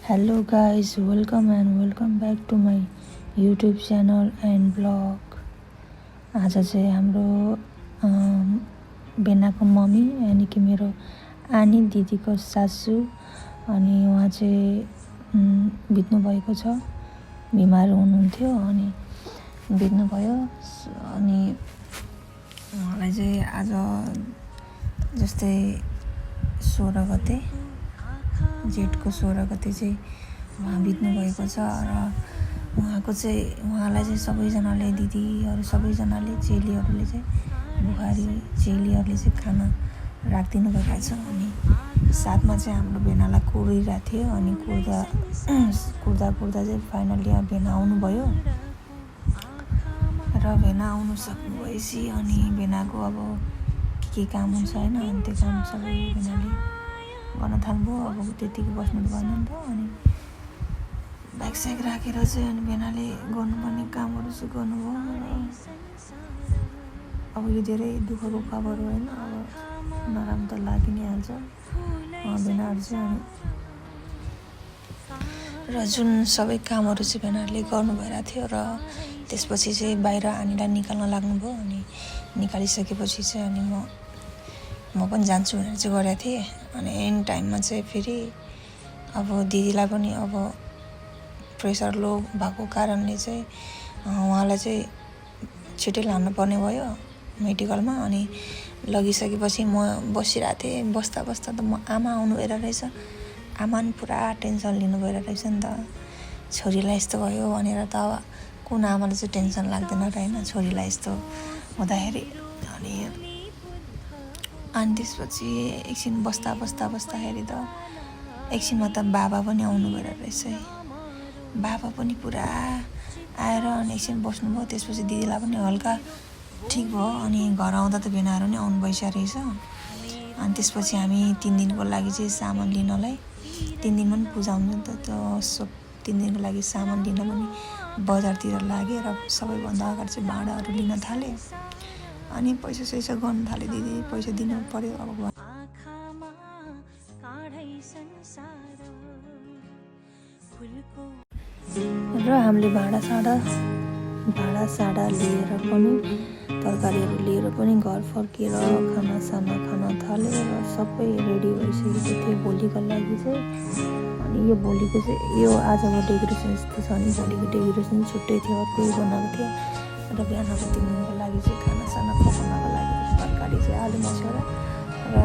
Hello guys, welcome back to my YouTube channel and blog. आज चाहिँ हाम्रो बेनाको mummy यानि कि मेरो आनी दिदीको सासू अनि उहाँ चाहिँ बित्नु भएको छ, बिमार हुनुहुन्थ्यो अनि बित्नु भयो। अनि उहाँलाई चाहिँ आज जस्तै 16 गते जेठको 16 गते चाहिँ उहाँ बित्नु भएको छ र उहाँलाई चाहिँ सबैजनाले दिदीहरू सबैजनाले चेलीहरूले चाहिँ बुहारी चेलीहरूले चाहिँ खाना राखिदिनु भएको छ। अनि साथमा चाहिँ हाम्रो भेनालाई कुरिरहेको थियो अनि कुर्दा चाहिँ फाइनली भेना आउनुभयो र भेना आउनु सक्नु भएपछि अनि भेनाको अब के काम हुन्छ हैन, अनि त्यो काम सबै भेनाले गर्न थाल्नुभयो। अब त्यतिको बस्नु भएन नि त, अनि ब्याग स्याग राखेर चाहिँ अनि भेनाले गर्नुपर्ने कामहरू चाहिँ गर्नुभयो। अब यो धेरै दुःखको खबर हो हैन, अब नराम्रो त लागि नै हाल्छ भेनाहरू चाहिँ। र जुन सबै कामहरू चाहिँ भेनाहरूले गर्नु भइरहेको थियो र त्यसपछि चाहिँ बाहिर आनीलाई निकाल्न लाग्नुभयो। अनि निकालिसकेपछि चाहिँ अनि म पनि जान्छु भनेर चाहिँ गरेको थिएँ। अनि एन्ड टाइममा चाहिँ फेरि अब दिदीलाई पनि अब प्रेसर लो भएको कारणले चाहिँ उहाँलाई चाहिँ छिटै लानुपर्ने भयो मेडिकलमा। अनि लगिसकेपछि म बसिरहेको थिएँ। बस्दा त म आमा आउनु भएर रहेछ, आमा पनि पुरा टेन्सन लिनु भएर रहेछ नि त, छोरीलाई यस्तो भयो भनेर। त अब कुन आमाले चाहिँ टेन्सन लाग्दैन र होइन, छोरीलाई यस्तो हुँदाखेरि। अनि त्यसपछि एकछिन बस्दाखेरि त एकछिनमा त बाबा पनि आउनु भएर रहेछ है। बाबा पनि पुरा आएर अनि एकछिन बस्नुभयो। त्यसपछि दिदीलाई पनि हल्का ठिक भयो। अनि घर आउँदा त भेनाहरू नै आउनु भइसकेको रहेछ। अनि त्यसपछि हामी 3 दिनको लागि चाहिँ सामान लिनलाई, 3 दिनमा पनि पूजा हुन्छ नि त, त्यो सब 3 दिनको लागि सामान लिन पनि बजारतिर लागेँ र सबैभन्दा अगाडि चाहिँ भाँडाहरू लिन थालेँ। अनि पैसा गर्नु थालेँ, दिदी पैसा दिनु पर्यो अब। र हामीले भाँडासाँडा लिएर पनि तरकारीहरू लिएर पनि घर फर्केर खानासाना खान थालेँ र सबै रेडी भइसकेको थियो भोलिको लागि चाहिँ। अनि यो भोलिको चाहिँ यो आजको डेकोरेसन यस्तो छ, अनि भोलिको डेकोरेसन छुट्टै थियो, अर्कै बनाएको थियो। र बिहानको 3 दिनको लागि चाहिँ खानासाना पकाउनको लागि तरकारी चाहिँ आलु मसला र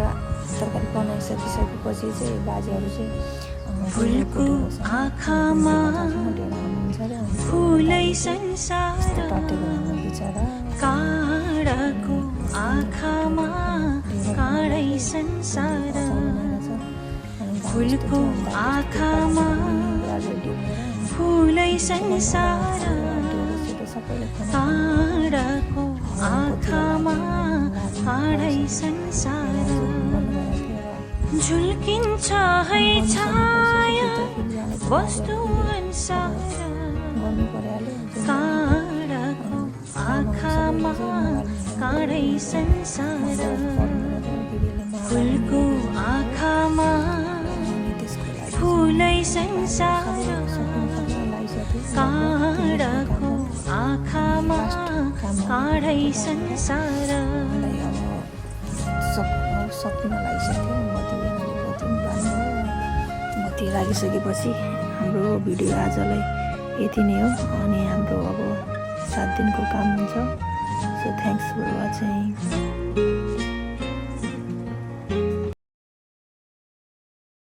तरकारी बनाइसकेपछि चाहिँ बाजेहरू चाहिँ फुलको आँखामा फुलै संसार, काँडाको आँखामा काँडै संसार, फुलको आँखामा फुलै संसार, काँडाको आँखामा काँडै संसार, झुल्किन्छ है छाया वस्तु अनुसार, काँडाको आँखामा काँडै संसार, फुलको आँखामा फुलै संसार, काँडाको आँखामा काँडै संसार। सकिन लागिसक्यो, बत्ती लागिसकेपछि हाम्रो भिडियो आजलाई यति नै हो। अनि हाम्रो अब 7 दिनको काम हुन्छ। So thanks for watching.